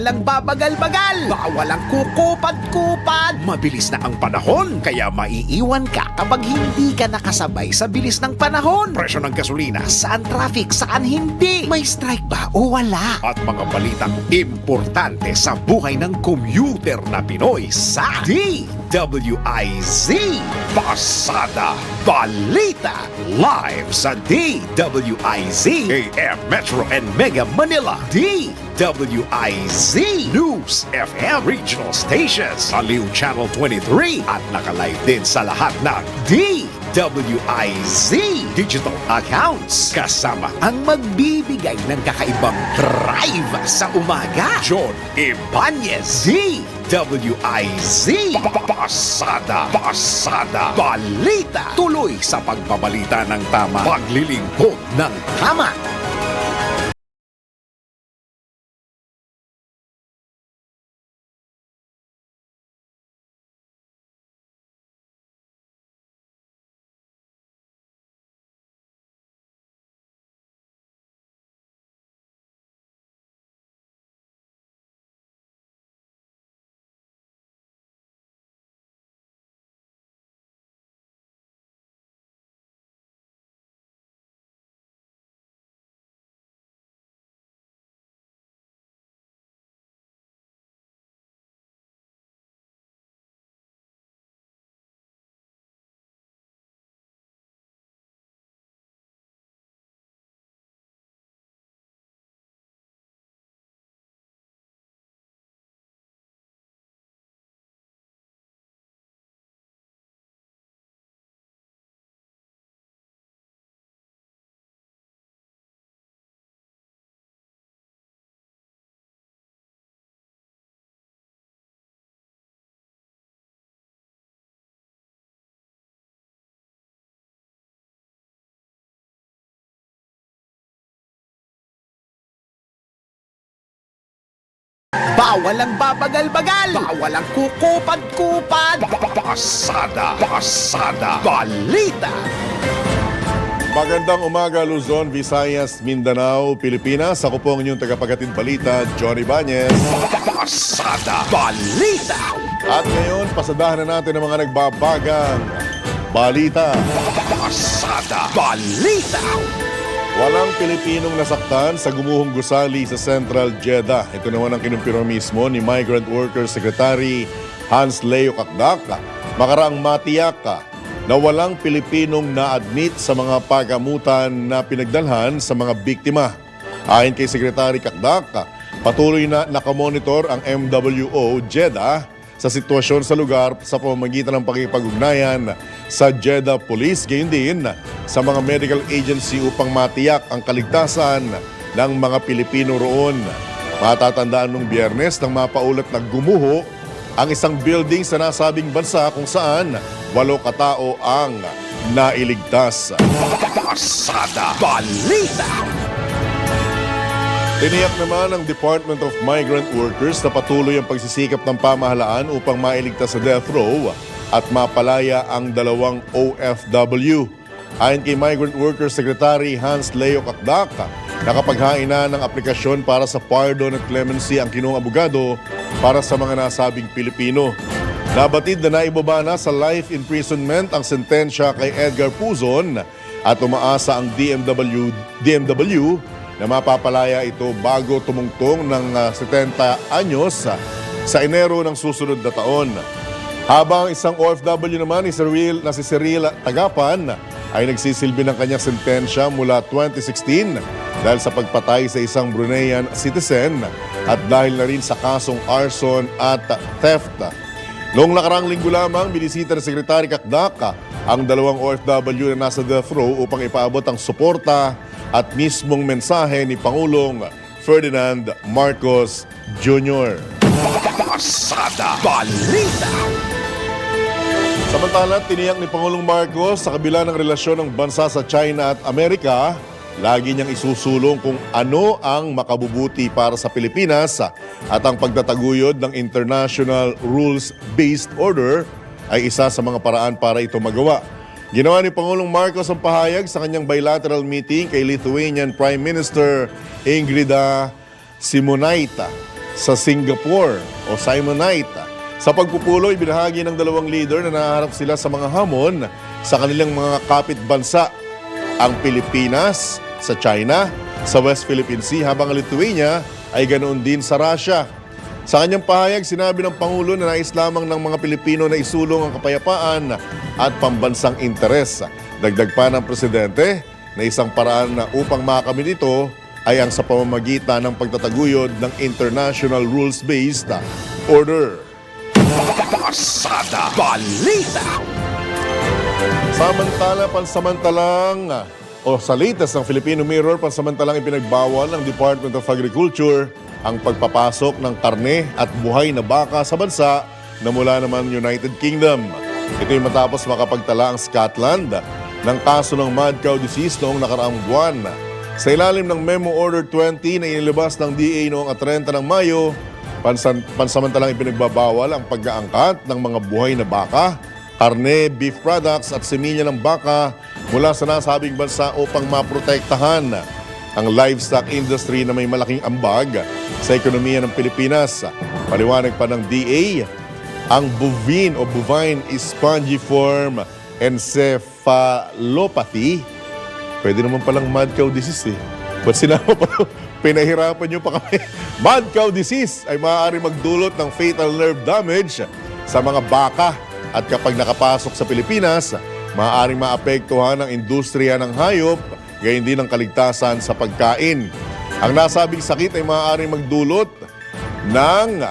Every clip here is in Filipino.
Walang babagal-bagal, walang kukupad-kupad. Mabilis na ang panahon, kaya maiiwan ka kapag hindi ka nakasabay sa bilis ng panahon. Presyo ng gasolina, saan traffic, saan hindi? May strike ba o wala? At mga balitang importante sa buhay ng commuter na Pinoy sa DWIZ Pasada Balita live sa DWIZ AM Metro and Mega Manila. DWIZ News FM Regional Stations, Aliw Channel 23 at nakalive din sa lahat ng DWIZ digital accounts kasama ang magbibigay ng kakaibang drive sa umaga. John Ibanez, DWIZ Pasada Balita, tuloy sa pagbabalita ng tama, paglilingkod ng tama. Bawal ang babagal-bagal, bawal ang kukupad-kupad. Pasada Balita. Magandang umaga Luzon, Visayas, Mindanao, Pilipinas. Ako po ang inyong tagapaghatid balita, Johnny Ibanez. Pasada Balita. At ngayon, pasadahan na natin ang mga nagbabagang balita. Pasada Balita. Walang Pilipinong nasaktan sa gumuhong gusali sa Central Jeddah. Ito naman ang kinumpirma mismo ni Migrant Workers Secretary Hans Leo Kakdak. Makaraang matiyak na walang Pilipinong na-admit sa mga pagamutan na pinagdalhan sa mga biktima. Ayon kay Secretary Kakdak, patuloy na nakamonitor ang MWO Jeddah sa sitwasyon sa lugar sa pamamagitan ng pakikipag-ugnayan sa Jeddah Police, gayon din sa mga medical agency upang matiyak ang kaligtasan ng mga Pilipino roon. Matatandaan nung Biyernes nang mapaulat na gumuho ang isang building sa nasabing bansa kung saan 8 katao ang nailigtas. Pasada Balita. Tiniyak naman ng Department of Migrant Workers na patuloy ang pagsisikap ng pamahalaan upang mailigtas sa death row at mapalaya ang 2 OFW. Ayon kay Migrant Workers Secretary Hans Leo Kakdak, nakapaghain na ng aplikasyon para sa pardon at clemency ang kinuong abogado para sa mga nasabing Pilipino. Nabatid na naibaba na sa life imprisonment ang sentensya kay Edgar Puzon at umaasa ang DMW na mapapalaya ito bago tumungtong ng 70 anyos sa Enero ng susunod na taon. Habang isang OFW naman si Cyril Tagapan ay nagsisilbi ng kanyang sentensya mula 2016 dahil sa pagpatay sa isang Bruneian citizen at dahil na rin sa kasong arson at theft. Noong nakarang linggo lamang, binisita ng Secretary Kakdak ang 2 OFW na nasa death row upang ipaabot ang suporta at mismong mensahe ni Pangulong Ferdinand Marcos Jr. Pasada Balita. Samantala, tiniyak ni Pangulong Marcos sa kabila ng relasyon ng bansa sa China at Amerika, lagi niyang isusulong kung ano ang makabubuti para sa Pilipinas at ang pagtataguyod ng International Rules-Based Order ay isa sa mga paraan para ito magawa. Ginawa ni Pangulong Marcos ang pahayag sa kanyang bilateral meeting kay Lithuanian Prime Minister Ingrida Simonaita. sa Singapore o Simonite. Sa pagpupuloy, binahagi ng dalawang leader na naharap sila sa mga hamon sa kanilang mga kapit bansa, ang Pilipinas sa China, sa West Philippine Sea, habang ang Lithuania ay ganoon din sa Russia. Sa kanyang pahayag, sinabi ng Pangulo na nais lamang ng mga Pilipino na isulong ang kapayapaan at pambansang interes. Dagdag pa ng Presidente na isang paraan na upang makamit ito ay ang sa pamamagitan ng pagtataguyod ng international rules-based order. Pasada Balita. Sa latest ng Filipino Mirror, pansamantalang ipinagbawal ng Department of Agriculture ang pagpapasok ng karne at buhay na baka sa bansa na mula naman United Kingdom. Ito'y matapos makapagtala ang Scotland ng kaso ng mad cow disease noong nakaraang buwan. Sa ilalim ng Memo Order 20 na inilabas ng DA noong 30 ng Mayo, pansamantalang ipinagbabawal ang pag-aangkat ng mga buhay na baka, karne, beef products at semilya ng baka mula sa nasabing bansa upang maprotektahan ang livestock industry na may malaking ambag sa ekonomiya ng Pilipinas. Paliwanag pa ng DA, ang bovine spongiform encephalopathy, pwede naman palang mad cow disease eh. Ba't sinama pa? Pinahirapan nyo pa kami. Mad cow disease ay maaari magdulot ng fatal nerve damage sa mga baka at kapag nakapasok sa Pilipinas, maaaring maapektuhan ang industriya ng hayop, gayon din ang kaligtasan sa pagkain. Ang nasabing sakit ay maaaring magdulot ng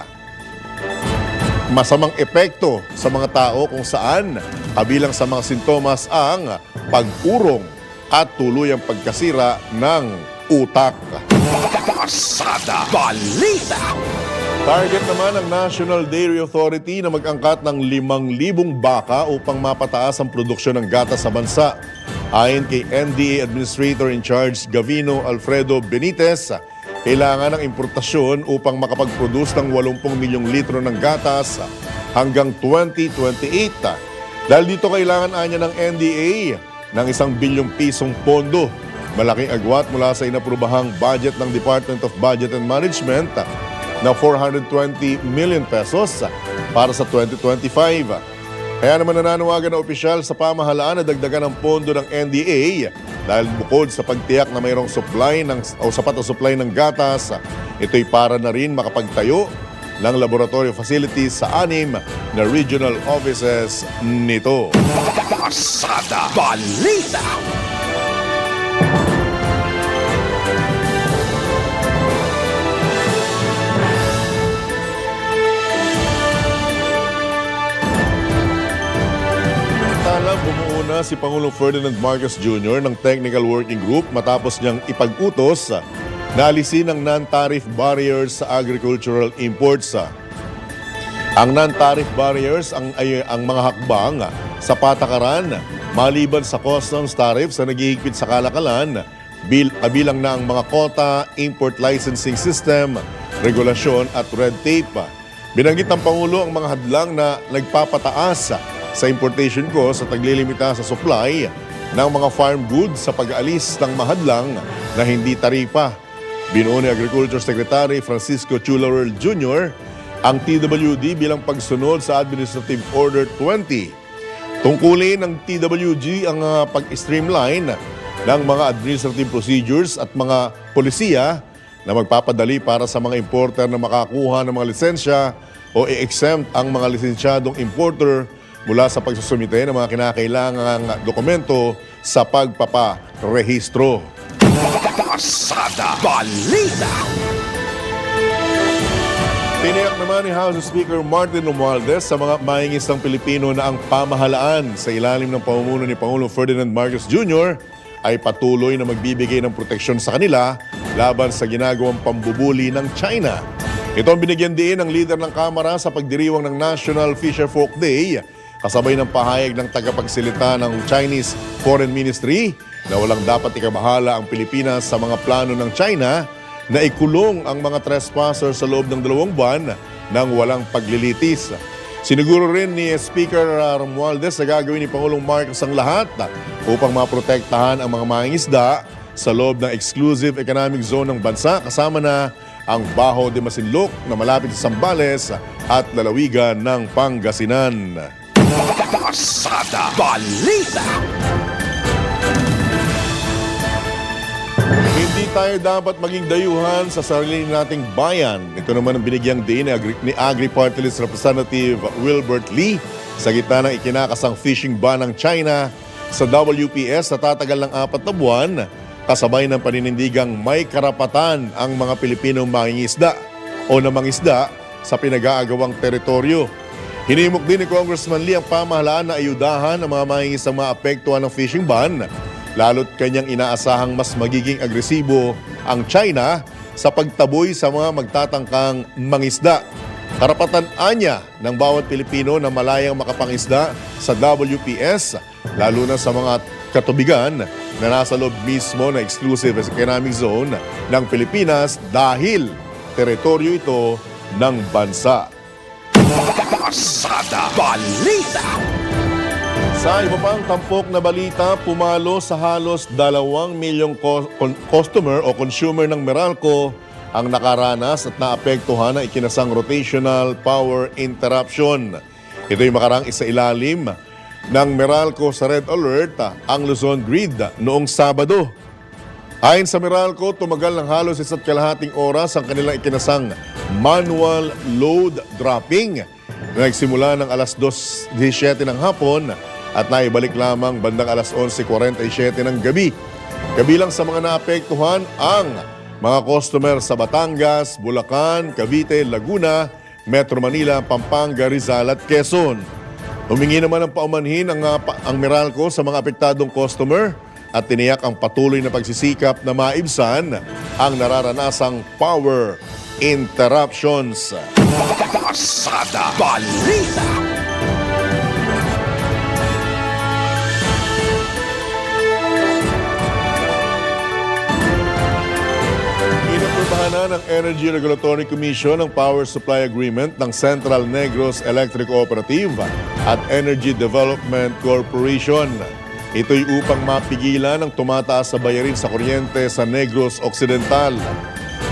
masamang epekto sa mga tao kung saan kabilang sa mga sintomas ang pag-urong at tuluyang pagkasira ng utak. Pasada Balita. Target naman ng National Dairy Authority na mag-angkat ng 5,000 baka upang mapataas ang produksyon ng gatas sa bansa. Ayon kay NDA Administrator in Charge Gavino Alfredo Benitez, kailangan ng importasyon upang makapag-produce ng 80 milyong litro ng gatas hanggang 2028. Dahil dito kailangan anya ng NDA ng 1 bilyong pisong pondo. Malaking agwat mula sa inaprubahang budget ng Department of Budget and Management na 420 million pesos para sa 2025. Kaya naman nananawagan na opisyal sa pamahalaan na dagdagan ang pondo ng NDA dahil bukod sa pagtiyak na mayroong sapat na supply ng gatas, ito'y para na rin makapagtayo ng laboratory facilities sa 6 na regional offices nito. Pasada Balita. Bumuo na si Pangulong Ferdinand Marcos Jr. ng Technical Working Group matapos niyang ipag-utos na alisin ang non-tariff barriers sa agricultural imports. Ang non-tariff barriers ay ang mga hakbang sa patakaran maliban sa customs tariffs na naghihigpit sa kalakalan, kabilang na ang mga kota, import licensing system, regulasyon at red tape. Binanggit ng Pangulo ang mga hadlang na nagpapataas sa importation cost at naglilimita sa supply ng mga farm goods sa pag-aalis ng mahadlang na hindi taripa. Binuo ni Agriculture Secretary Francisco Chulawer Jr. ang TWD bilang pagsunod sa Administrative Order 20. Tungkulin ng TWG ang pag-streamline ng mga administrative procedures at mga polisiya na magpapadali para sa mga importer na makakuha ng mga lisensya o i-exempt ang mga lisensyadong importer mula sa pagsusumite ng mga kinakailangang dokumento sa pagpaparehistro. Pasada Balita. Tiniyak naman ni House Speaker Martin Romualdez sa mga maingistang Pilipino na ang pamahalaan sa ilalim ng pamumuno ni Pangulong Ferdinand Marcos Jr. ay patuloy na magbibigay ng proteksyon sa kanila laban sa ginagawang pambubuli ng China. Ito ang binigyan din ng leader ng Kamara sa pagdiriwang ng National Fisher Folk Day, kasabay ng pahayag ng tagapagsalita ng Chinese Foreign Ministry na walang dapat ikabahala ang Pilipinas sa mga plano ng China na ikulong ang mga trespasser sa loob ng 2 buwan nang walang paglilitis. Siniguro rin ni Speaker Romualdez na gagawin ni Pangulong Marcos ang lahat upang maprotektahan ang mga mangingisda sa loob ng exclusive economic zone ng bansa, kasama na ang Bajo de Masinloc na malapit sa Zambales at lalawigan ng Pangasinan. Pasada Balita. Hindi tayo dapat maging dayuhan sa sarili nating bayan. Ito naman ang binigyang din ni Agri-Party List Representative Wilbert Lee sa gitna ng ikinakasang fishing ban ng China sa WPS sa tatagal ng 4 na buwan, kasabay ng paninindigang may karapatan ang mga Pilipinong mangingisda o na mangisda sa pinag-aagawang teritoryo. Hinimok din ni Congressman Lee ang pamahalaan na ayudahan ang mga mangingisdang maapektuhan ng fishing ban, lalo't kanyang inaasahang mas magiging agresibo ang China sa pagtaboy sa mga magtatangkang mangisda. Karapatan anya ng bawat Pilipino na malayang makapangisda sa WPS, lalo na sa mga katubigan na nasa loob mismo na exclusive economic zone ng Pilipinas dahil teritoryo ito ng bansa. Pasada Balita. Sa iba pang tampok na balita, pumalo sa halos 2 milyong customer o consumer ng Meralco ang nakaranas at naapektuhan ng ikinasang rotational power interruption. Ito'y makarang isailalim ng Meralco sa Red Alert ang Luzon Grid noong Sabado. Ayon sa Meralco, tumagal ng halos 1.5 oras ang kanilang ikinasang manual load dropping na nagsimula ng alas 2:17 ng hapon at naibalik lamang bandang alas 11:47 ng gabi. Kabilang sa mga naapektuhan ang mga customer sa Batangas, Bulacan, Cavite, Laguna, Metro Manila, Pampanga, Rizal at Quezon. Humingi naman ng paumanhin ang Meralco sa mga apektadong customer at tiniyak ang patuloy na pagsisikap na maibsan ang nararanasang power interruptions. Pasada Balita. Inaprubahan na ng Energy Regulatory Commission ang Power Supply Agreement ng Central Negros Electric Cooperative at Energy Development Corporation. Ito'y upang mapigilan ang tumataas sa bayarin sa kuryente sa Negros Occidental.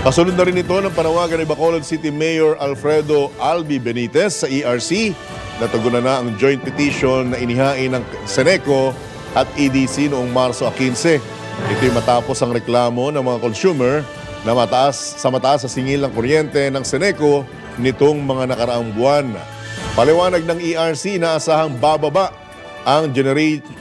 Kasunod na rin ito ng panawagan ni Bacolod City Mayor Alfredo Albi Benitez sa ERC na tugunan na ang joint petition na inihain ng Seneco at EDC noong Marso 15. Ito'y matapos ang reklamo ng mga consumer na mataas sa singil ng kuryente ng Seneco nitong mga nakaraang buwan. Paliwanag ng ERC na asahang bababa ang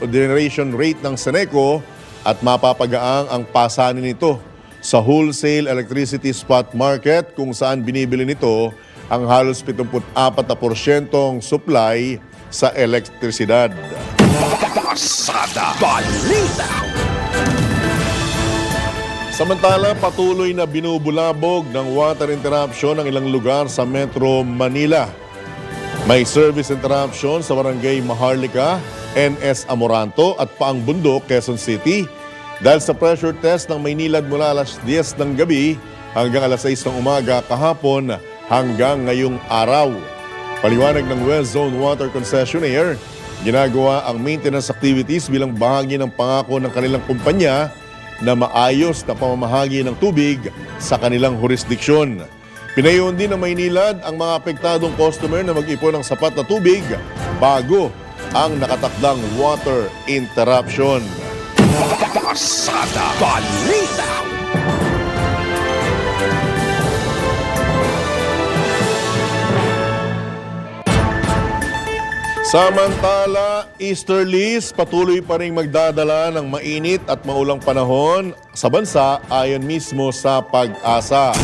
generation rate ng Seneco at mapapagaang ang pasanin nito sa wholesale electricity spot market kung saan binibili nito ang halos 74% supply sa elektrisidad. Pasada Balita. Samantala, patuloy na binubulabog ng water interruption ng ilang lugar sa Metro Manila. May service interruption sa Barangay Maharlika, NS Amoranto at Paang Bundok, Quezon City dahil sa pressure test ng Maynilad mula alas 10 ng gabi hanggang alas 6 ng umaga kahapon hanggang ngayong araw. Paliwanag ng West Zone Water Concessionaire, ginagawa ang maintenance activities bilang bahagi ng pangako ng kanilang kumpanya na maayos na pamamahagi ng tubig sa kanilang jurisdiksyon. Pinayon din ng Maynilad ang mga apektadong customer na mag-ipon ng sapat na tubig bago ang nakatakdang water interruption. Pasada Balita. Samantala, easterlies patuloy pa rin magdadala ng mainit at maulang panahon sa bansa ayon mismo sa Pag-asa.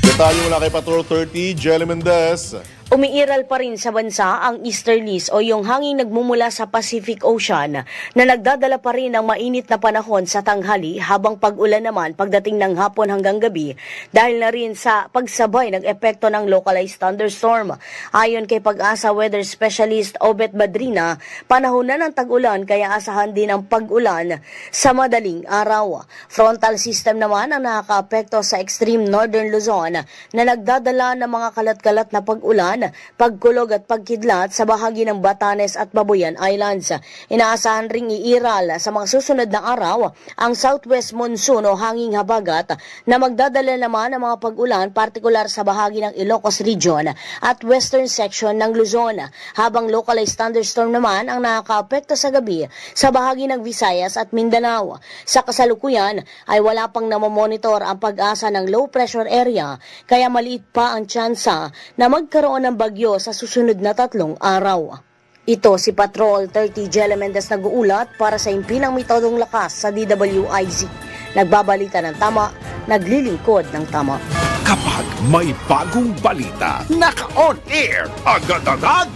Detalye mula kay Patrol 30, Jelly Mendez. Umiiral pa rin sa bansa ang easterlies o yung hanging nagmumula sa Pacific Ocean na nagdadala pa rin ng mainit na panahon sa tanghali habang pag-ulan naman pagdating ng hapon hanggang gabi dahil na rin sa pagsabay ng epekto ng localized thunderstorm. Ayon kay Pag-asa Weather Specialist Obet Badrina, panahon na ng tag-ulan kaya asahan din ang pag-ulan sa madaling araw. Frontal system naman ang nakakaapekto sa extreme northern Luzon na nagdadala ng mga kalat-kalat na pag-ulan Bulacan, pagkulog at pagkidlat sa bahagi ng Batanes at Babuyan Islands. Inaasahan ring iiral sa mga susunod na araw ang southwest monsoon o hanging habagat na magdadala naman ng mga pag-ulan partikular sa bahagi ng Ilocos Region at western section ng Luzon, habang localized thunderstorm naman ang nakakaapekto sa gabi sa bahagi ng Visayas at Mindanao. Sa kasalukuyan ay wala pang namomonitor ang pag-asa ng low pressure area, kaya maliit pa ang tsansa na magkaroon ng bagyo sa susunod na 3 araw. Ito si Patrol 30 Jelle Mendez nag-uulat para sa Impinang Mitodong Lakas sa DWIZ. Nagbabalita ng tama, naglilingkod ng tama. Kapag may bagong balita, naka-on air, agad-agad,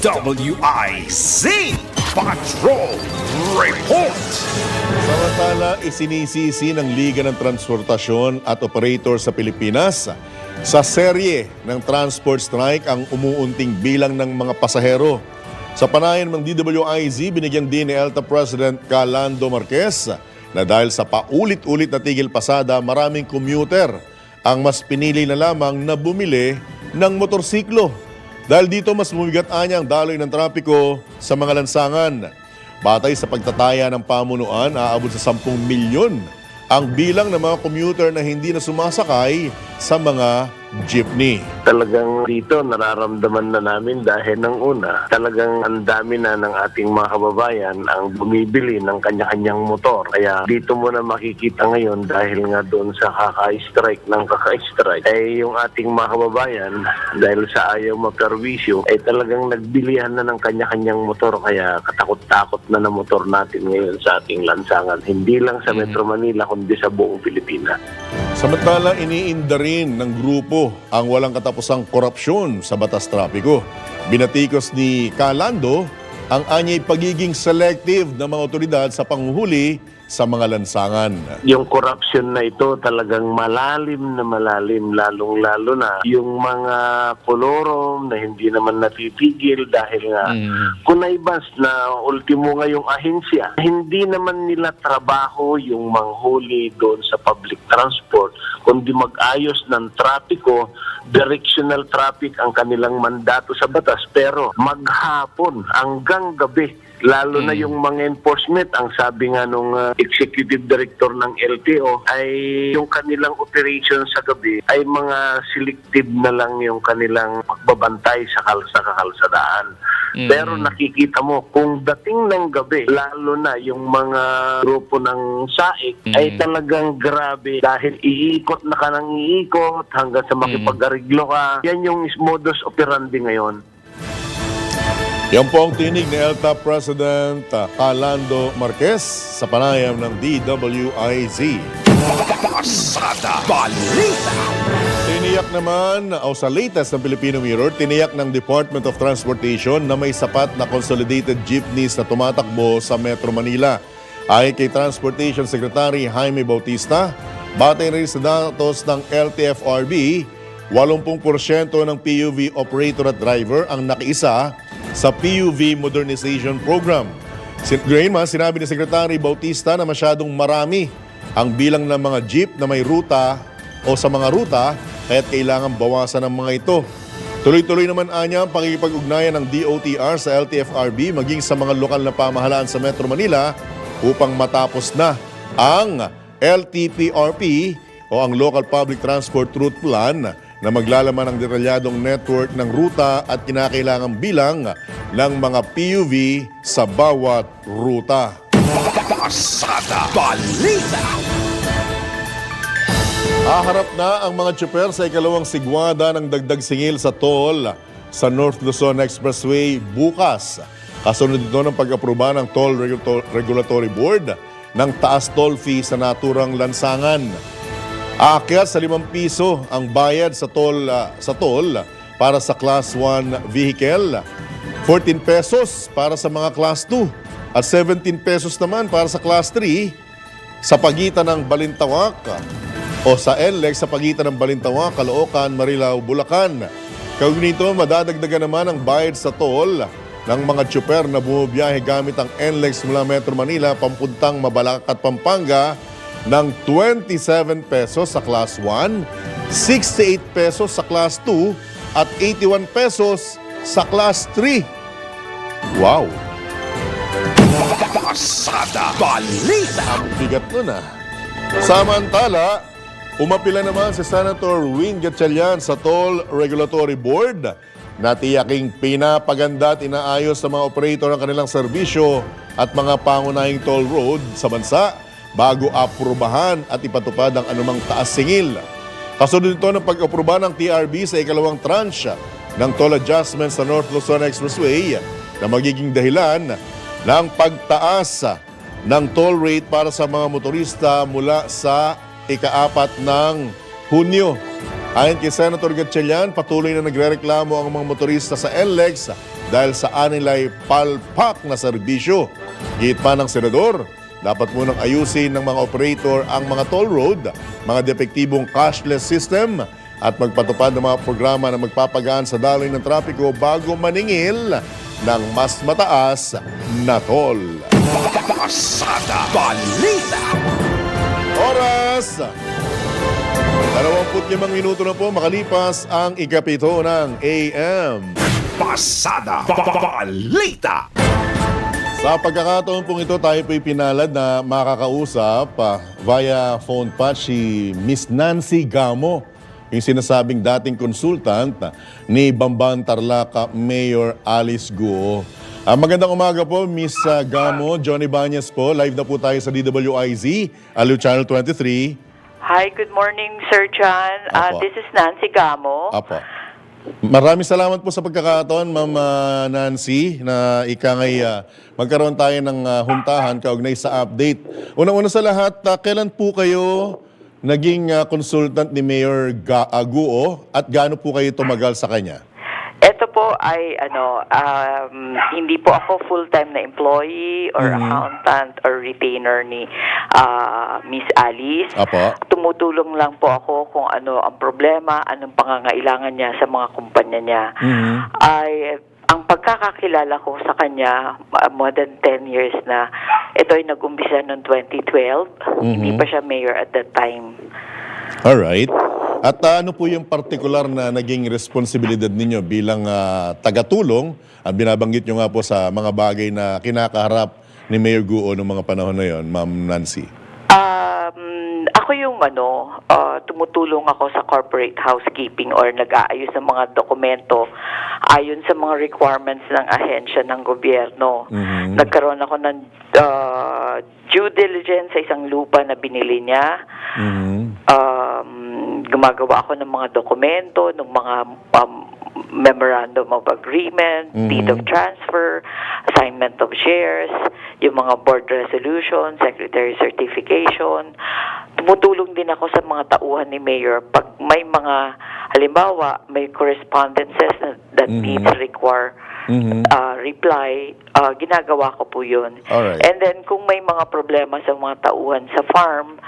DWIZ Patrol Report! Samantala, isinisisi ng Liga ng Transportasyon at Operator sa Pilipinas sa serye ng transport strike ang umuunting bilang ng mga pasahero. Sa panayam ng DWIZ, binigyan din ni ELTA President Calando Marquez na dahil sa paulit-ulit na tigil pasada, maraming commuter ang mas pinili na lamang na bumili ng motorsiklo. Dahil dito mas bumigat anya ang daloy ng trapiko sa mga lansangan. Batay sa pagtataya ng pamunuan, aabot sa 10 milyon ang bilang ng mga commuter na hindi na sumasakay sa mga jeepney. Talagang dito nararamdaman na namin dahil ng una, talagang ang dami na ng ating mga kababayan ang bumibili ng kanya-kanyang motor. Kaya dito mo na makikita ngayon dahil nga doon sa kaka-strike ay yung ating mga kababayan dahil sa ayaw maperwisyo ay talagang nagbilihan na ng kanya-kanyang motor. Kaya katakot-takot na na motor natin ngayon sa ating lansangan. Hindi lang sa Metro Manila kundi sa buong Pilipinas. Samantala, iniinda rin ng grupo ang walang katapusang korupsyon sa batas trapiko. Binatikos ni Calando ang anyay pagiging selective ng mga otoridad sa panghuhuli sa mga lansangan. Yung corruption na ito talagang malalim, lalong-lalo na yung mga kolorom na hindi naman natitigil dahil nga kunaibas na ultimo nga yung ahensya. Hindi naman nila trabaho yung manghuli doon sa public transport, kundi mag-ayos ng trapiko, directional traffic ang kanilang mandato sa batas. Pero maghapon hanggang gabi, lalo na yung mga enforcement, ang sabi nga nung executive director ng LTO ay yung kanilang operation sa gabi ay mga selective na lang yung kanilang pagbabantay sa kakalsadaan. Pero nakikita mo, kung dating ng gabi, lalo na yung mga grupo ng SAIC ay talagang grabe dahil iikot na ka ng iikot hanggang sa makipag-ariglo ka. Yan yung modus operandi ngayon. Yan po ang tinig ni ELTA President Calando Marquez sa panayam ng DWIZ. Pasada Balita! Tiniyak naman, o sa latest ng Filipino Mirror, tiniyak ng Department of Transportation na may sapat na consolidated jeepneys na tumatakbo sa Metro Manila. Ayon kay Transportation Secretary Jaime Bautista, batay rin sa datos ng LTFRB, 80% ng PUV operator at driver ang nakiisa sa PUV Modernization Program. Gayunman, sinabi ni Secretary Bautista na masyadong marami ang bilang ng mga jeep na may ruta o sa mga ruta, kaya't kailangan bawasan ang mga ito. Tuloy-tuloy naman anya ang pakikipag-ugnayan ng DOTR sa LTFRB maging sa mga lokal na pamahalaan sa Metro Manila upang matapos na ang LTPRP o ang Local Public Transport Route Plan na maglalaman ng detalyadong network ng ruta at kinakailangang bilang ng mga PUV sa bawat ruta. Pasada Balita! Haharap na ang mga tsuper sa ikalawang sigwada ng dagdag singil sa toll sa North Luzon Expressway bukas. Kasunod ito ng pag-aproba ng Toll Regulatory Board ng taas toll fee sa naturang lansangan. Aakyat sa 5 piso ang bayad sa toll para sa Class 1 vehicle, 14 pesos para sa mga Class 2 at 17 pesos naman para sa Class 3 sa pagitan ng Balintawak o sa NLEX sa pagitan ng Balintawak, Caloocan, Marilao, Bulacan. Kaugnito nito, madadagdagan naman ang bayad sa toll ng mga tsuper na bumibiyahe gamit ang NLEX mula Metro Manila papuntang Mabalacat at Pampanga ng 27 pesos sa Class 1, 68 pesos sa Class 2 at 81 pesos sa Class 3. Wow! Pasada Balita. Ang bigat nun Samantala, umapila naman si Senator Win Gatchalian sa Toll Regulatory Board na tiyaking pinapaganda at inaayos sa mga operator ang kanilang serbisyo at mga pangunahing toll road sa bansa bago aprubahan at ipatupad ang anumang taas singil. Kasunod nito ng pag-aproba ng TRB sa ikalawang tranche ng toll adjustment sa North Luzon Expressway na magiging dahilan ng pagtaas ng toll rate para sa mga motorista mula sa ika-4 ng Hunyo. Ayon kay Senator Gatchalian, patuloy na nagrereklamo ang mga motorista sa NLEX dahil sa anilay palpak na serbisyo. Gihit pa ng senador, dapat munang ayusin ng mga operator ang mga toll road, mga depektibong cashless system at magpatupad ng mga programa na magpapagaan sa daloy ng trapiko bago maningil ng mas mataas na toll. Pasada Balita. Oras! 25 minuto na po makalipas ang ikapito ng AM. Pasada Balita. Sa pagkakataon pong ito, tayo po'y pinalad na makakausap via phone patch si Miss Nancy Gamo, yung sinasabing dating consultant ni Bamban Tarlac Mayor Alice Guo. Magandang umaga po, Miss Gamo. Johnny Banyas po. Live na po tayo sa DWIZ, Aliw Channel 23. Hi, good morning, Sir John. Apo. This is Nancy Gamo. Apo. Maraming salamat po sa pagkakataon, Ma'am Nancy, na ikangay magkaroon tayo ng huntahan kaugnay sa update. Unang-una sa lahat, kailan po kayo naging consultant ni Mayor Guo at gaano po kayo tumagal sa kanya? Ito po ay hindi po ako full-time na employee or accountant or retainer ni Miss Alice. Apo. Tumutulong lang po ako kung ano ang problema, anong pangangailangan niya sa mga kumpanya niya. Ang pagkakakilala ko sa kanya, more than 10 years na, ito ay nag-umpisa noong 2012. Hindi pa siya mayor at that time. Alright. At ano po yung partikular na naging responsibilidad ninyo bilang tagatulong? Binabanggit nyo nga po sa mga bagay na kinakaharap ni Mayor Guo noong mga panahon na yon, Ma'am Nancy. Ako yung tumutulong ako sa corporate housekeeping or nag-aayos ng mga dokumento ayon sa mga requirements ng ahensya ng gobyerno. Nagkaroon ako ng due diligence sa isang lupa na binili niya. Gumagawa ako ng mga dokumento, ng mga memorandum of agreement, deed of transfer, assignment of shares, yung mga board resolution, secretary certification. Tumutulong din ako sa mga tauhan ni Mayor pag may mga, halimbawa, may correspondences that needs require reply, ginagawa ko po yun. Alright. And then kung may mga problema sa mga tauhan sa farm,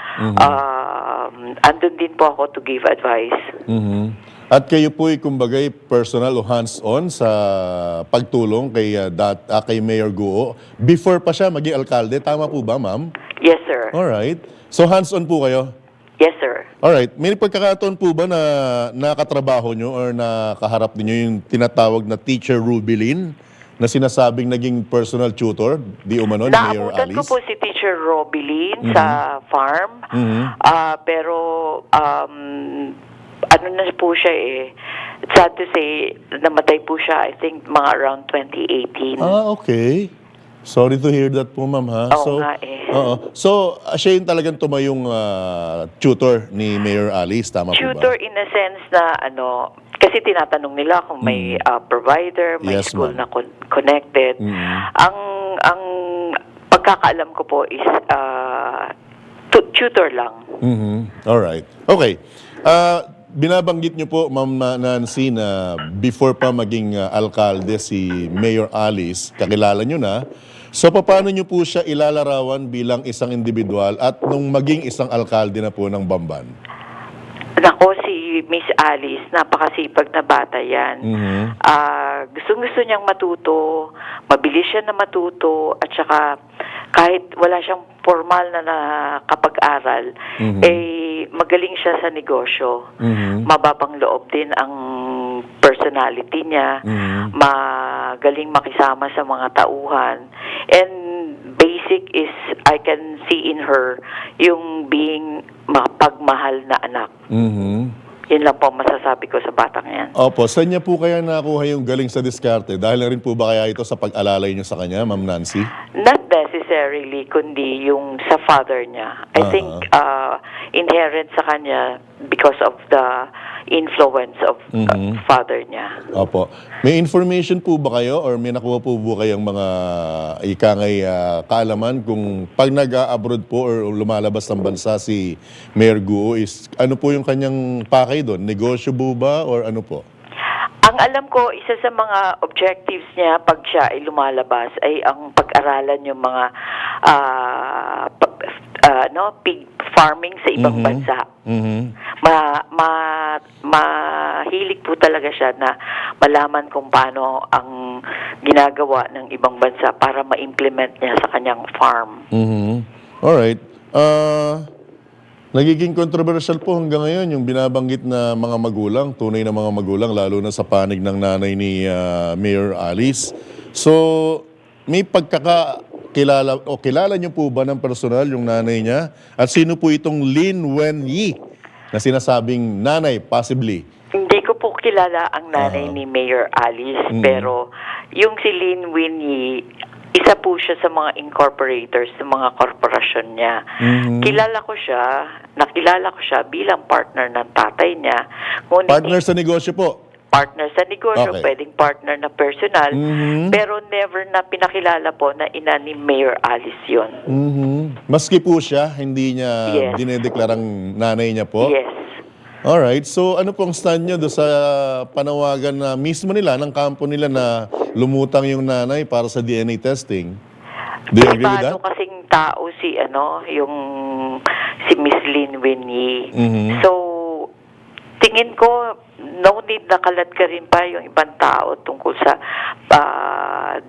andun din po ako to give advice. At kayo po'y kumbagay personal o hands-on sa pagtulong kay Mayor Guo before pa siya maging alkalde. Tama po ba, ma'am? Yes, sir. Alright. So hands-on po kayo? Yes, sir. Alright. May pagkakataon po ba na nakatrabaho nyo or nakaharap ninyo yung tinatawag na Teacher Rubilin na sinasabing naging personal tutor, di umano, ni Mayor Naabutan Alice? ko po si Teacher Robilin sa farm. Pero ano na po siya sad to say, namatay po siya, I think, mga around 2018. Okay. Sorry to hear that po, ma'am, ha? Oo nga So, siya yung talagang tumayong tutor ni Mayor Alice, tama po ba? Tutor in a sense na, kasi tinatanong nila kung may provider, may Yes, school ma'am. na connected. Ang pagkakaalam ko po is tutor lang. Alright. Okay. Binabanggit niyo po, Ma'am Nancy, na before pa maging alkalde si Mayor Alice, kakilala niyo na. So, paano niyo po siya ilalarawan bilang isang individual at nung maging isang alkalde na po ng Bamban? Nako, si Miss Alice, napakasipag na bata yan. Gusto niyang matuto, mabilis siya na matuto, at saka kahit wala siyang formal na nakapag-aral, magaling siya sa negosyo. Mababang loob din ang personality niya, magaling makisama sa mga tauhan, and basic is I can see in her yung being mapagmahal na anak. Yun lang po masasabi ko sa batang yan. Opo, saan niya po kaya nakuha yung galing sa diskarte? Dahil na rin po ba kaya ito sa pag-alalay niyo sa kanya, Ma'am Nancy? Not necessarily, kundi yung sa father niya. I think inherent sa kanya because of the influence of father niya. Opo. May information po ba kayo or may nakuha po ba kayong mga ikangay kaalaman kung pag nag-abroad po or lumalabas ng bansa si Mayor Guo is ano po yung kanyang pakay doon? Negosyo po ba or ano po? Ang alam ko, isa sa mga objectives niya pag siya ay lumalabas ay ang pag-aralan yung mga pig farming sa ibang bansa. Mahilig po talaga siya na malaman kung paano ang ginagawa ng ibang bansa para ma-implement niya sa kanyang farm. Alright. Nagiging controversial po hanggang ngayon yung binabanggit na mga magulang, tunay na mga magulang, lalo na sa panig ng nanay ni Mayor Alice. So, may pagkakakilala o kilala niyo po ba ng personal yung nanay niya? At sino po itong Lin Wenyi na sinasabing nanay, possibly? Hindi ko po kilala ang nanay ni Mayor Alice, pero yung si Lin Wenyi, isa po siya sa mga incorporators ng mga korporasyon niya. Nakilala ko siya bilang partner ng tatay niya. Ngunit Partner sa negosyo po? Partner sa negosyo, Okay. pwedeng partner na personal, pero never na pinakilala po na ina ni Mayor Alice yun. Maski po siya, hindi niya Yes. dinedeklarang nanay niya po? Yes. Alright, so ano pong stand nyo doon sa panawagan na mismo nila, ng kampo nila na lumutang yung nanay para sa DNA testing? Do you agree with that? Paano kasing tao yung si Miss Lin Wenyi. So, tingin ko, no need na kalat ka rin pa yung ibang tao tungkol sa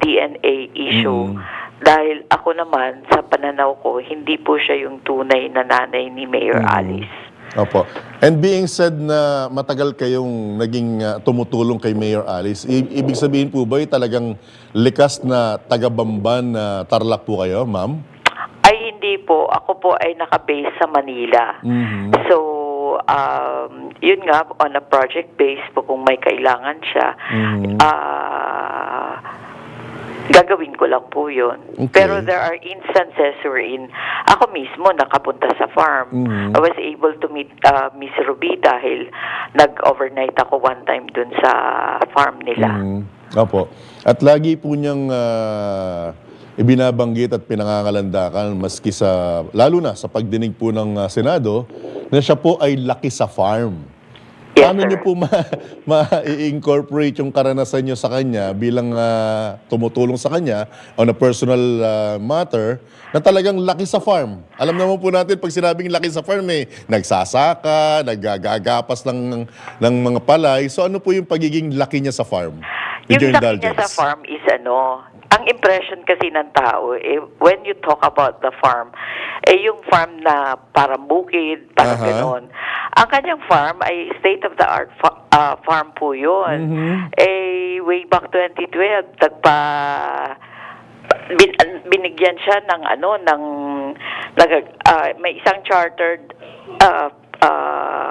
DNA issue. Dahil ako naman, sa pananaw ko, hindi po siya yung tunay na nanay ni Mayor Alice. Opo. And being said na matagal kayong naging tumutulong kay Mayor Alice, ibig sabihin po ba talagang likas na taga-Bamban na Tarlac po kayo, ma'am? Ay, hindi po. Ako po ay nakabase sa Manila. So, yun nga, on a project base po kung may kailangan siya, gagawin ko lang po yun. Okay. Pero there are instances wherein ako mismo nakapunta sa farm. I was able to meet Miss Ruby dahil nag-overnight ako one time dun sa farm nila. Opo. At lagi po niyang ibinabanggit at pinangangalandakan maski sa, lalo na sa pagdinig po ng Senado, na siya po ay laki sa farm. Yes, Paano sir. niyo po ma-incorporate yung karanasan niyo sa kanya bilang tumutulong sa kanya on a personal matter na talagang laki sa farm? Alam naman po natin pag sinabing laki sa farm, nagsasaka, naggagapas ng mga palay. So ano po yung pagiging laki niya sa farm? With your Yung laki niya sa indulgence. farm is ang impression kasi ng tao, when you talk about the farm, yung farm na parang bukid, parang gano'n. Ang kanyang farm ay state-of-the-art farm po yun. Way back 2012, binigyan siya ng may isang chartered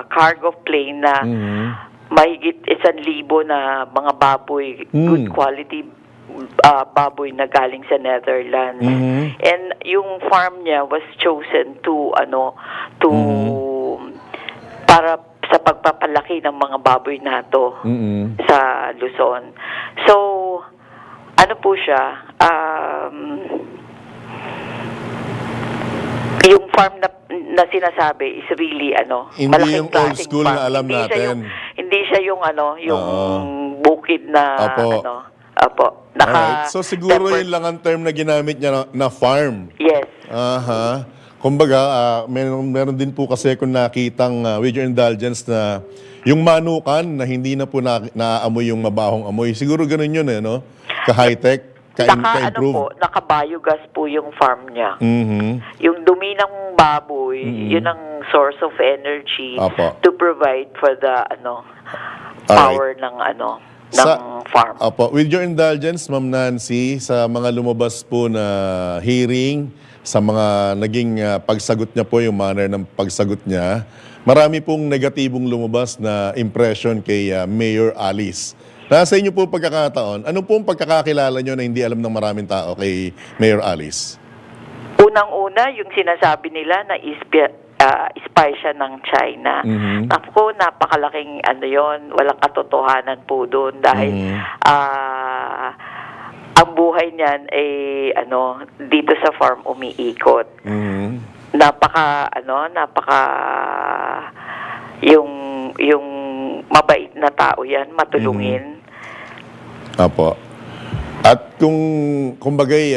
cargo plane na mahigit 1,000 na mga baboy, good quality baboy na galing sa Netherlands. And yung farm niya was chosen to para sa pagpapalaki ng mga baboy nato sa Luzon. So, ano po siya, yung farm na sinasabi is really Hindi malaking yung old klaseng school farm. na alam natin. Hindi siya yung bukid na Opo. Opo. Alright. So siguro yun lang ang term na ginamit niya na farm. Yes. Aha. Kumbaga, meron din po kasi kung nakitang with your indulgence na yung manukan na hindi na po naaamoy yung mabahong amoy. Siguro ganun yun no? Ka-high-tech, ka-improve. Naka-biogas po yung farm niya. Yung dumi ng baboy, yun ang source of energy Apo. to provide for the power ng farm. Opo, with your indulgence, Ma'am Nancy, sa mga lumabas po na hearing, sa mga naging pagsagot niya po, yung manner ng pagsagot niya, marami pong negatibong lumabas na impression kay Mayor Alice. Nasa inyo po pagkakataon, ano pong pagkakakilala nyo na hindi alam ng maraming tao kay Mayor Alice? Unang-una, yung sinasabi nila na spy siya ng China. Ako, napakalaking yon, walang katotohanan po doon dahil ang buhay niyan ay dito sa farm umiikot. Napaka yung mabait na tao yan, matulungin. Apo. At kumbagay,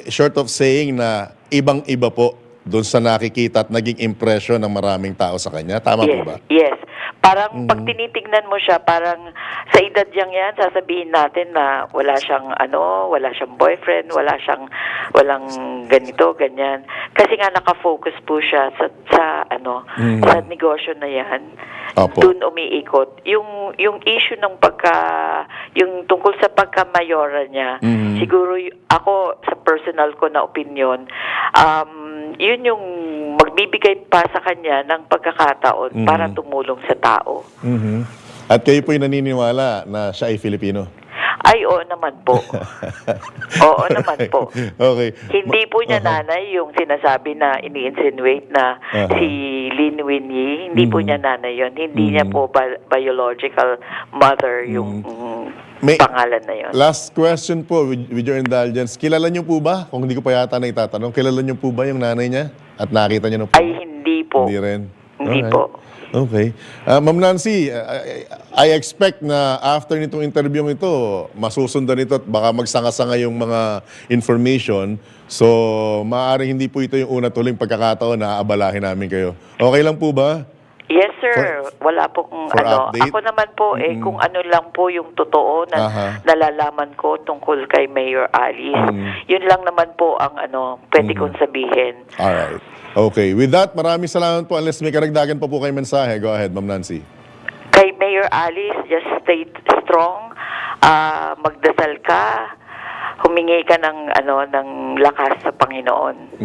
short of saying na ibang-iba po doon sa nakikita at naging impression ng maraming tao sa kanya. Tama po ba? Yes. Parang pag tinitignan mo siya, parang sa edad niyang yan, sasabihin natin na wala siyang boyfriend, walang ganito, ganyan. Kasi nga nakafocus po siya sa negosyo na yan. Opo. Doon umiikot. Yung issue ng yung tungkol sa pagka-mayora niya, siguro ako sa personal ko na opinion, yun yung magbibigay pa sa kanya ng pagkakataon para tumulong sa tao. At kayo po'y naniniwala na siya ay Filipino? Ay, oo naman po. Oo naman po. Okay. Hindi po niya nanay yung sinasabi na ini-insinuate na si Lin Winyi. Hindi po niya nanay yun. Hindi niya po biological mother yung pangalan na yun. Last question po, with your indulgence. Kilala niyo po ba? Kung hindi ko pa yata naitatanong, kilala niyo po ba yung nanay niya? At nakita niyo na po? Ay, hindi po. Hindi rin? Hindi Alright. po. Okay. Ma'am Nancy, I expect na after nitong interview ito, masusundan ito at baka magsanga-sanga yung mga information. So, maaaring hindi po ito yung una tuloy pagkakataon na aabalahin namin kayo. Okay lang po ba? Yes, sir. Wala po kung update? Ako naman po, kung ano lang po yung totoo na nalalaman ko tungkol kay Mayor Alice. Yun lang naman po ang pwede kong sabihin. Alright. Okay. With that, maraming salamat po. Unless may karagdagan pa po kayo mensahe. Go ahead, Ma'am Nancy. Kay Mayor Alice, just stay strong. Magdasal ka. Humingi ka ng lakas sa Panginoon.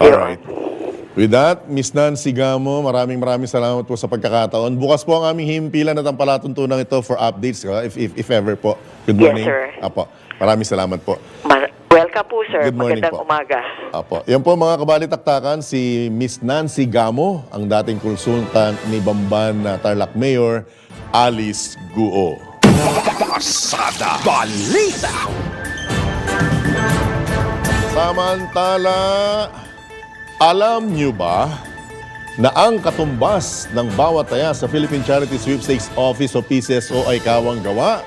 Alright. With that, Miss Nancy Gamo, maraming salamat po sa pagkakataon. Bukas po ang aming himpilan at ang palatuntunan ito for updates, if ever po. Good morning. Yes, sir. Apo. Maraming salamat po. Welcome po, sir. Good morning Magandang po. umaga. Apo. Yan po mga kabalitaktakan, si Miss Nancy Gamo, ang dating konsultant ni Bamban na Tarlac Mayor, Alice Guo. Pasada Balita. Samantala, alam nyo ba na ang katumbas ng bawat taya sa Philippine Charity Sweepstakes Office o PCSO ay kawang gawa?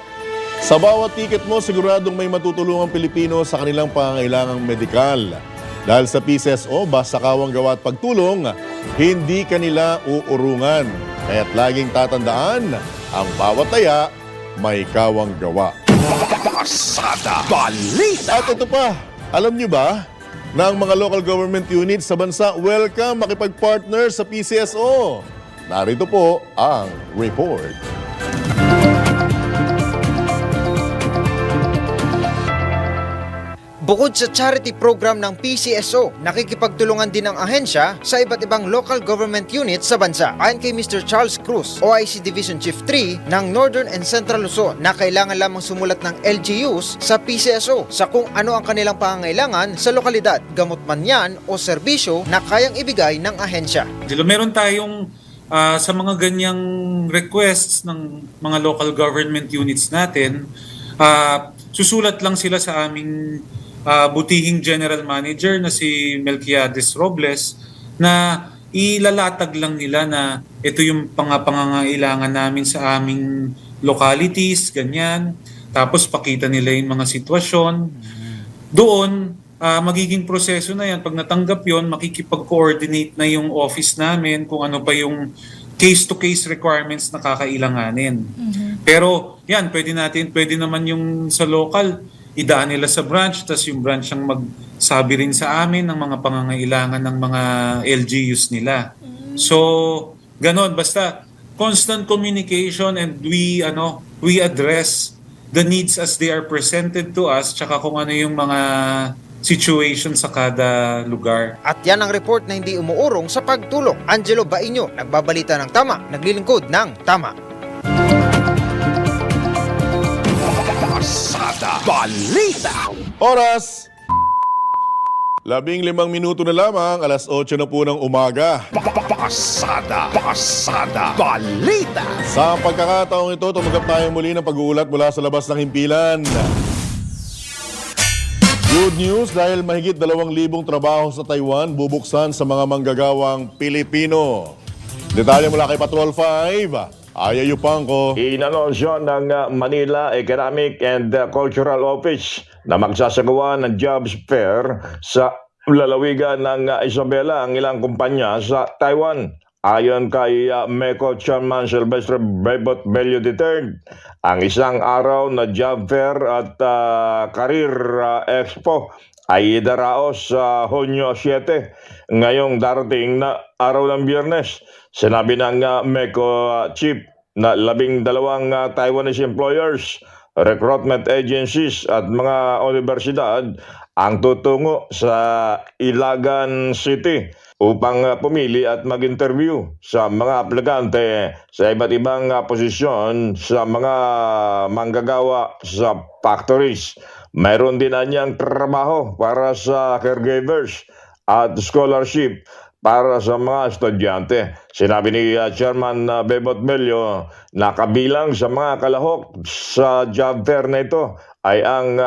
Sa bawat ticket mo, siguradong may matutulungang Pilipino sa kanilang pangangailangang medikal. Dahil sa PCSO, basta kawang gawa at pagtulong, hindi kanila uurungan. Kaya't laging tatandaan, ang bawat taya may kawang gawa. Pasada Balita. At ito pa, alam nyo ba na ang mga local government units sa bansa welcome makipag-partner sa PCSO? Narito po ang report. Bukod sa charity program ng PCSO, nakikipagtulungan din ang ahensya sa iba't ibang local government units sa bansa. Ayon kay Mr. Charles Cruz, OIC Division Chief 3 ng Northern and Central Luzon, na kailangan lamang sumulat ng LGUs sa PCSO sa kung ano ang kanilang pangangailangan sa lokalidad, gamot man yan o serbisyo na kayang ibigay ng ahensya. Meron tayong sa mga ganyang requests ng mga local government units natin, susulat lang sila sa aming butihing general manager na si Melquiades Robles na ilalatag lang nila na ito yung pangangailangan namin sa aming localities, ganyan. Tapos pakita nila yung mga sitwasyon. Doon, magiging proseso na yan. Pag natanggap yon, makikipag-coordinate na yung office namin kung ano pa yung case-to-case requirements na kakailanganin. Pero yan, pwede naman yung sa local, idaan nila sa branch, tas yung branch ang magsabi rin sa amin ng mga pangangailangan ng mga LGUs nila. So, ganon. Basta constant communication and we address the needs as they are presented to us tsaka kung ano yung mga situation sa kada lugar. At yan ang report na hindi umuurong sa pagtulong. Angelo Bainyo, nagbabalita ng tama, naglilingkod ng tama. Pasada Balita. Oras! 15 minuto na lamang, alas 8 na po ng umaga. Pasada Balita. Sa pagkakataong ito, tumagat tayo muli ng pag-uulat mula sa labas ng himpilan. Good news dahil mahigit 2,000 trabaho sa Taiwan bubuksan sa mga manggagawang Pilipino. Detalye mula kay Patrol 5. Ayayupang Inanunsyo ng Manila Economic and Cultural Office na magsasagawa ng jobs fair sa lalawigan ng Isabela ang ilang kumpanya sa Taiwan. Ayon kay MECO Chairman Silvestre Bebot Bello III, ang isang araw na job fair at career expo ay idaraos sa Hunyo 7 ngayong darating na araw ng Biyernes. Sinabi ng MECO Chief na 12 Taiwanese employers, recruitment agencies at mga universidad ang tutungo sa Ilagan City upang pumili at mag-interview sa mga aplikante sa iba't ibang posisyon sa mga manggagawa sa factories. Mayroon din anyang trabaho para sa caregivers at scholarship para sa mga estudyante. Sinabi ni Chairman Bebot Bello na kabilang sa mga kalahok sa job fair na ito ay ang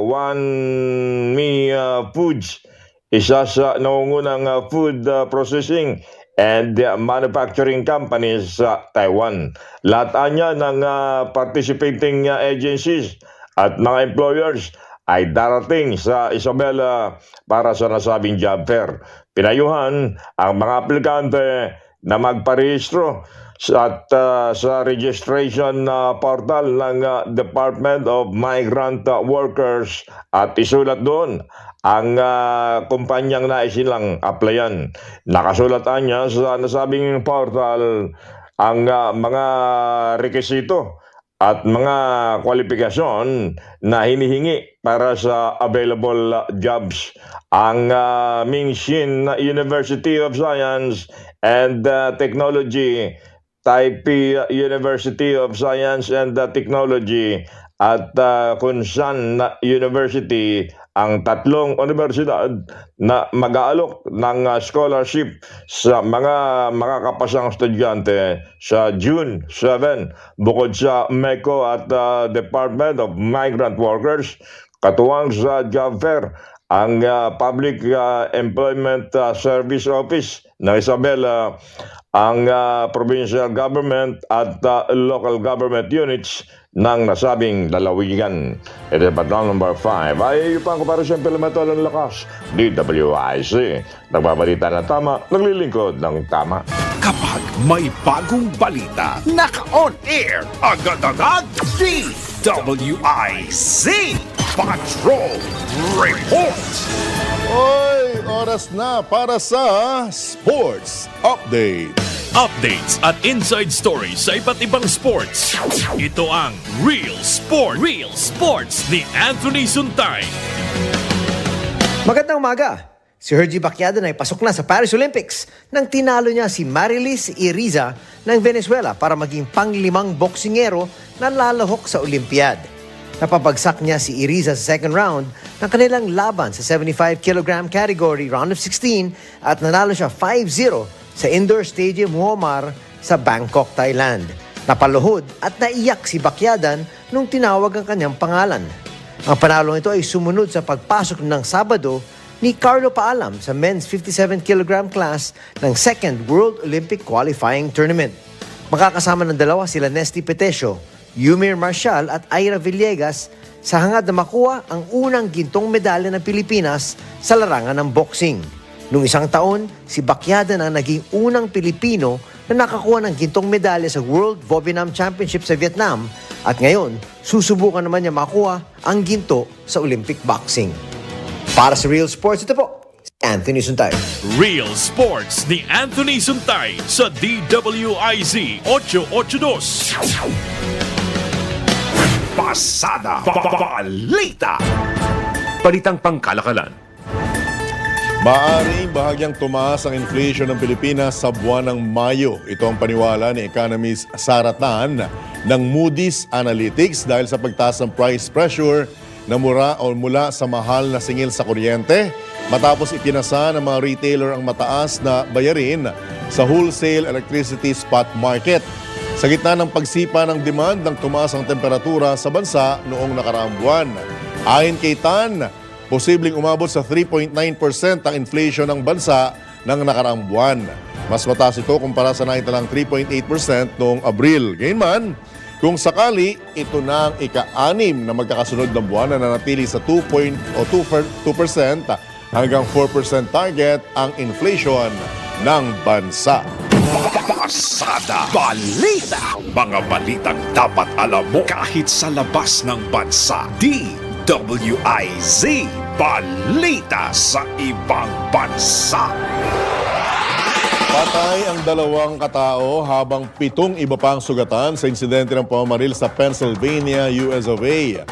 One Me Foods, isa sa nangungunang food processing and manufacturing companies sa Taiwan. Lahat anya ng participating agencies at mga employers ay darating sa Isabela para sa nasabing job fair. Pinayuhan ang mga aplikante na magparehistro at sa registration portal ng Department of Migrant Workers at isulat doon ang kumpanyang nais nilang applyan. Nakasulat niya sa nasabing portal ang mga rekisito at mga kwalifikasyon na hinihingi para sa available jobs. Ang Mingshin University of Science and Technology, Taipei University of Science and Technology at Kunshan University ang tatlong universidad na mag-aalok ng scholarship sa mga makakapasang estudyante sa June 7. Bukod sa MECO at Department of Migrant Workers, katuwang sa job fair ang Public Employment Service Office ng Isabela, ang provincial government at local government units ng nasabing lalawigan. Ito yung Patrol number 5. Ay yung pang-comparison Pilamentol ng Lakas, DWIC. Nagbabalita ng tama, naglilingkod ng tama. Kapag may bagong balita, naka-on air, agad-agad, DWIC Patrol Report. Oy, oras na para sa Sports Update. Updates at inside stories sa iba't ibang sports. Ito ang Real Sports ni Anthony Suntay. Magandang umaga. Si Hergy Bacquiadan ay pasok na sa Paris Olympics nang tinalo niya si Marilis Iriza ng Venezuela para maging pang-5 boksingero na lalahok sa Olympiad. Napabagsak niya si Iriza sa second round ng kanilang laban sa 75 kg category round of 16 at nanalo siya 5-0 sa Indoor Stadium Muammar sa Bangkok, Thailand. Napaluhod at naiyak si Bacquiadan nung tinawag ang kanyang pangalan. Ang panalong ito ay sumunod sa pagpasok ng Sabado ni Carlo Paalam sa men's 57 kg class ng second World Olympic Qualifying Tournament. Makakasama ng dalawa sila Nesty Petesio, Yumir Marshall at Ira Villegas sa hangad na makuha ang unang gintong medalya ng Pilipinas sa larangan ng boxing. Noong isang taon, si Bacquiadan ang naging unang Pilipino na nakakuha ng gintong medalya sa World Vovinam Championship sa Vietnam at ngayon, susubukan naman niya makuha ang ginto sa Olympic boxing. Para sa Real Sports, ito po, Anthony Suntay. Real Sports ni Anthony Suntay sa DWIZ 882. Pasada Balita. Balitang pangkalakalan. Maaring bahagyang tumaas ang inflation ng Pilipinas sa buwan ng Mayo. Ito ang paniwala ni economist Sara Tan ng Moody's Analytics dahil sa pagtaas ng price pressure na mula sa mahal na singil sa kuryente matapos ipinasa ng mga retailer ang mataas na bayarin sa wholesale electricity spot market. Sa gitna ng pagsipa ng demand ng tumaas ang temperatura sa bansa noong nakaraang buwan. Ayon kay Tan, posibleng umabot sa 3.9% ang inflation ng bansa ng nakaraang buwan. Mas mataas ito kumpara sa naitalang 3.8% noong Abril. Gayunman, kung sakali, ito na ang ika-6 na magkakasunod na buwan na nanatili sa 2% hanggang 4% target ang inflation ng bansa. Pasada Balita. Mga balitang dapat alam mo kahit sa labas ng bansa. DWIZ Balita sa ibang bansa. Patay ang 2 katao habang 7 iba pang sugatan sa insidente ng pamamaril sa Pennsylvania, US of A.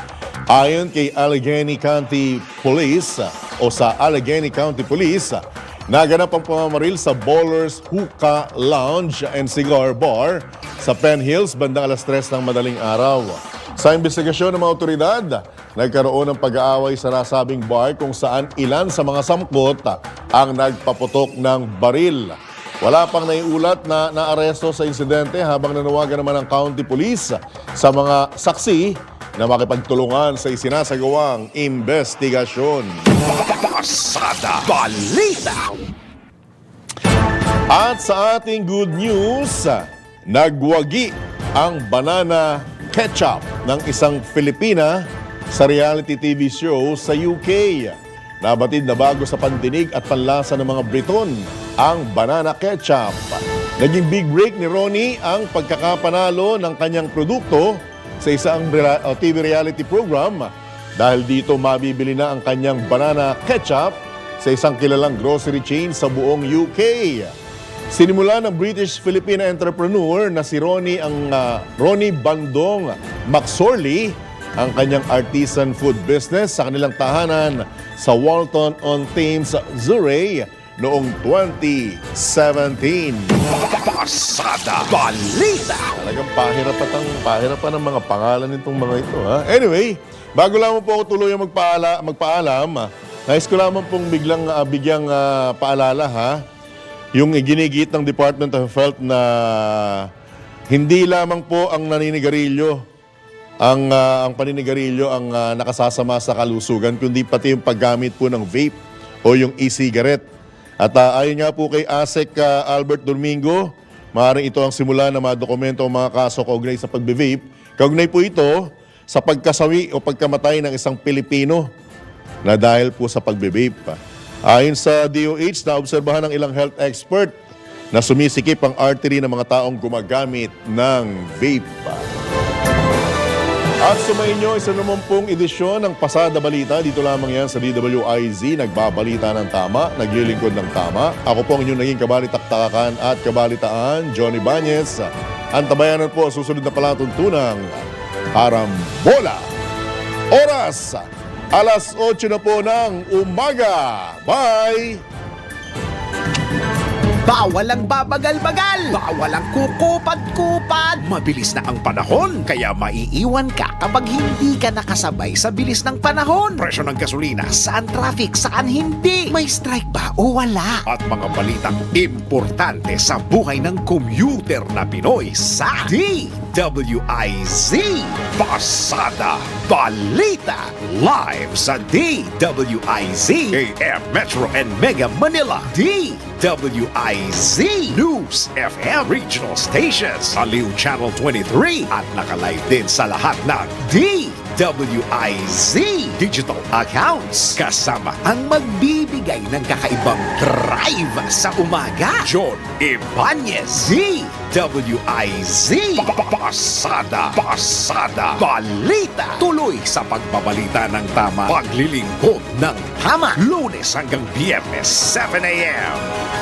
Ayon kay Allegheny County Police o sa Allegheny County Police, naganap ang pamamaril sa Bowler's Hookah Lounge and Cigar Bar sa Penn Hills bandang alas 3 ng madaling araw. Sa investigasyon ng mga otoridad, nagkaroon ng pag-aaway sa nasabing bar kung saan ilan sa mga samkot ang nagpaputok ng baril. Wala pang naiulat na naaresto sa insidente habang nanawagan naman ang county police sa mga saksi na makipagtulungan sa isinasagawang investigasyon. Pasada Balita. At sa ating good news, nagwagi ang banana ketchup ng isang Filipina sa reality TV show sa UK. Nabatid na bago sa pandinig at panlasa ng mga Briton ang banana ketchup. Naging big break ni Ronnie ang pagkakapanalo ng kanyang produkto sa isang TV reality program dahil dito mabibili na ang kanyang banana ketchup sa isang kilalang grocery chain sa buong UK. Sinimula ng British-Filipina entrepreneur na si Ronnie Bandong McSorley ang kanyang artisan food business sa kanilang tahanan sa Walton-on-Thames, Surrey noong 2017. Pasada Balita. Talagang pahirapan ng mga pangalan nitong mga ito. Ha? Anyway, bago lamang po ako tuloy magpaalam, nais ko lamang pong bigyang paalala ha, yung ginigit ng Department of Health na hindi lamang po ang naninigarilyo, ang paninigarilyo ang nakasasama sa kalusugan, kundi pati yung paggamit po ng vape o yung e-cigarette. At ayon nga po kay ASEC Albert Domingo, maaaring ito ang simula na madokumento ang mga kaso kaugnay sa pagbe-vape. Kaugnay po ito sa pagkasawi o pagkamatay ng isang Pilipino na dahil po sa pagbe-vape. Ayon sa DOH, naobserbahan ng ilang health expert na sumisikip ang artery ng mga taong gumagamit ng vape. At sumainyo, isa naman pong edisyon ng Pasada Balita. Dito lamang yan sa DWIZ, nagbabalita ng tama, naglilingkod ng tama. Ako po ang inyong naging kabalitaktakan at kabalitaan, Johnny Bañez. Antabayanan po ang susunod na palatuntunang Karambola. Oras, alas 8 na po ng umaga. Bye! Bawal ang babagal-bagal. Bawal ang kukupad-kupad. Mabilis na ang panahon, kaya maiiwan ka kapag hindi ka nakasabay sa bilis ng panahon. Presyo ng gasolina, saan traffic, saan hindi. May strike ba o wala? At mga balitang importante sa buhay ng commuter na Pinoy sa DWIZ Pasada Balita. Live sa DWIZ AM Metro and Mega Manila. DWIZ News FM Regional Stations, Aliw Channel 23 at nakalive din sa lahat ng DWIZ DWIZ Digital Accounts. Kasama ang magbibigay ng kakaibang drive sa umaga. John Ibanez. DWIZ. Pasada. Pasada. Balita. Tuloy sa pagbabalita ng tama. Paglilingkod ng tama. Lunes hanggang Biyernes, 7 a.m.